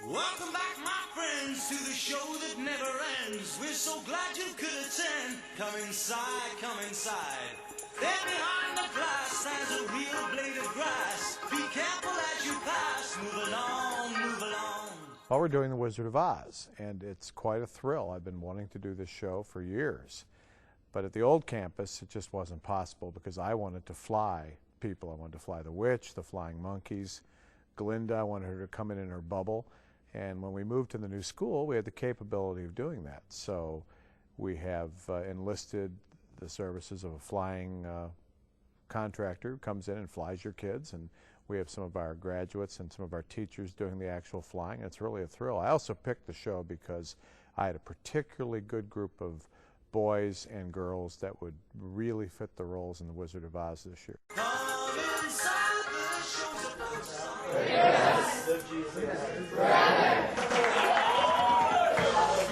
Welcome back, my friends, to the show that never ends. We're so glad you could attend. Come inside, come inside. There behind the glass stands a real blade of grass. Be careful as you pass. Move along, move along. Well, we're doing The Wizard of Oz, and it's quite a thrill. I've been wanting to do this show for years. But at the old campus, it just wasn't possible because I wanted to fly people. I wanted to fly the witch, the flying monkeys. Glinda, I wanted her to come in her bubble. And when we moved to the new school, we had the capability of doing that. So we have enlisted the services of a flying contractor who comes in and flies your kids. And we have some of our graduates and some of our teachers doing the actual flying. It's really a thrill. I also picked the show because I had a particularly good group of boys and girls that would really fit the roles in The Wizard of Oz this year. Yes.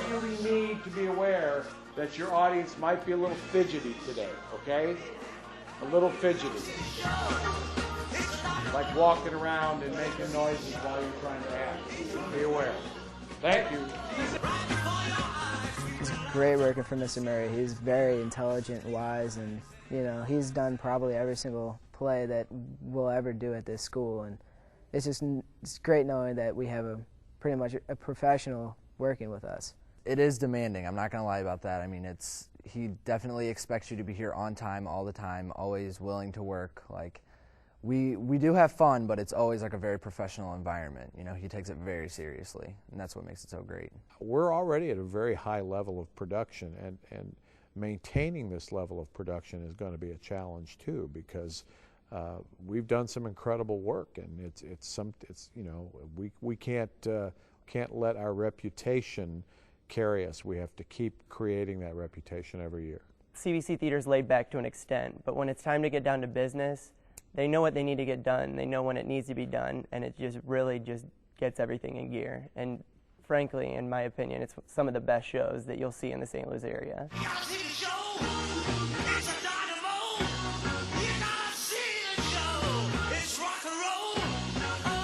You really need to be aware that your audience might be a little fidgety today, okay? A little fidgety. Like walking around and making noises while you're trying to act. Be aware. Thank you. It's great working for Mr. Murray. He's very intelligent, wise, and he's done probably every single play that we'll ever do at this school. And it's great knowing that we have pretty much a professional working with us. It is demanding. I'm not going to lie about that. I mean, he definitely expects you to be here on time, all the time, always willing to work. Like, we do have fun, but it's always like a very professional environment. He takes it very seriously, and that's what makes it so great. We're already at a very high level of production, and maintaining this level of production is going to be a challenge too, because we've done some incredible work, and we can't let our reputation carry us. We have to keep creating that reputation every year. CBC Theater's laid back to an extent, but when it's time to get down to business, they know what they need to get done. They know when it needs to be done, and it just really just gets everything in gear. And frankly, in my opinion, it's some of the best shows that you'll see in the St. Louis area.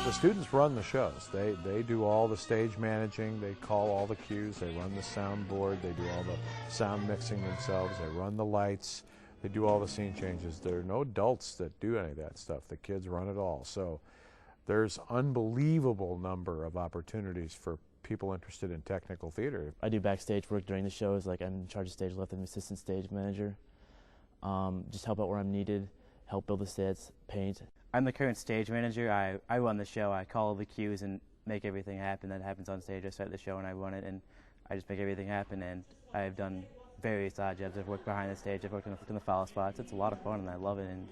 The students run the shows. They do all the stage managing, they call all the cues, they run the soundboard, they do all the sound mixing themselves, they run the lights, they do all the scene changes. There are no adults that do any of that stuff. The kids run it all. So there's unbelievable number of opportunities for people interested in technical theater. I do backstage work during the shows, like I'm in charge of stage left and assistant stage manager. Just help out where I'm needed, help build the sets, paint. I'm the current stage manager. I run the show. I call the cues and make everything happen that happens on stage. I start the show and I run it, and I just make everything happen. And I've done various odd jobs. I've worked behind the stage. I've worked in the follow spots. It's a lot of fun, and I love it, and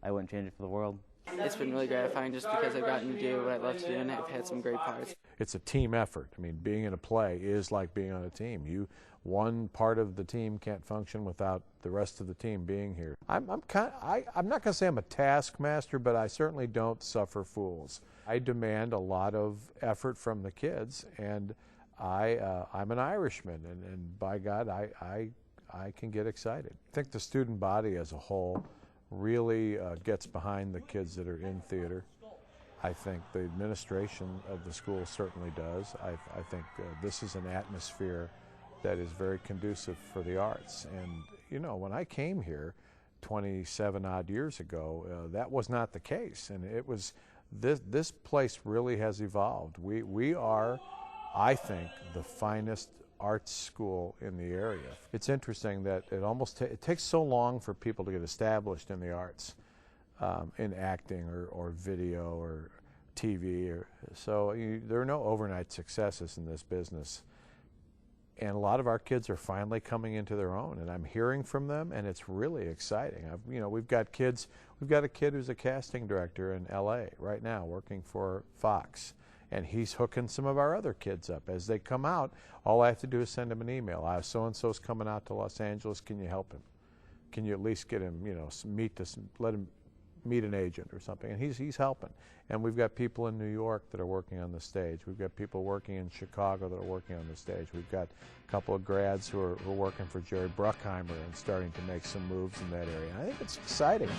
I wouldn't change it for the world. It's been really gratifying just because I've gotten to do what I love to do, and I've had some great parts. It's a team effort. I mean, being in a play is like being on a team. One part of the team can't function without the rest of the team being here. I'm not going to say I'm a taskmaster, but I certainly don't suffer fools. I demand a lot of effort from the kids, and I'm an Irishman, and by God, I can get excited. I think the student body as a whole really gets behind the kids that are in theater. I think the administration of the school certainly does. I think this is an atmosphere that is very conducive for the arts. And when I came here 27 odd years ago, that was not the case, and it was this place really has evolved. We are, I think, the finest arts school in the area. It's interesting that it takes so long for people to get established in the arts, in acting or video or TV. So there are no overnight successes in this business. And a lot of our kids are finally coming into their own, and I'm hearing from them, and it's really exciting. We've got a kid who's a casting director in LA right now working for Fox. And he's hooking some of our other kids up. As they come out, all I have to do is send him an email. So-and-so's coming out to Los Angeles. Can you help him? Can you at least get him, let him meet an agent or something? And he's helping. And we've got people in New York that are working on the stage. We've got people working in Chicago that are working on the stage. We've got a couple of grads who are working for Jerry Bruckheimer and starting to make some moves in that area. I think it's exciting.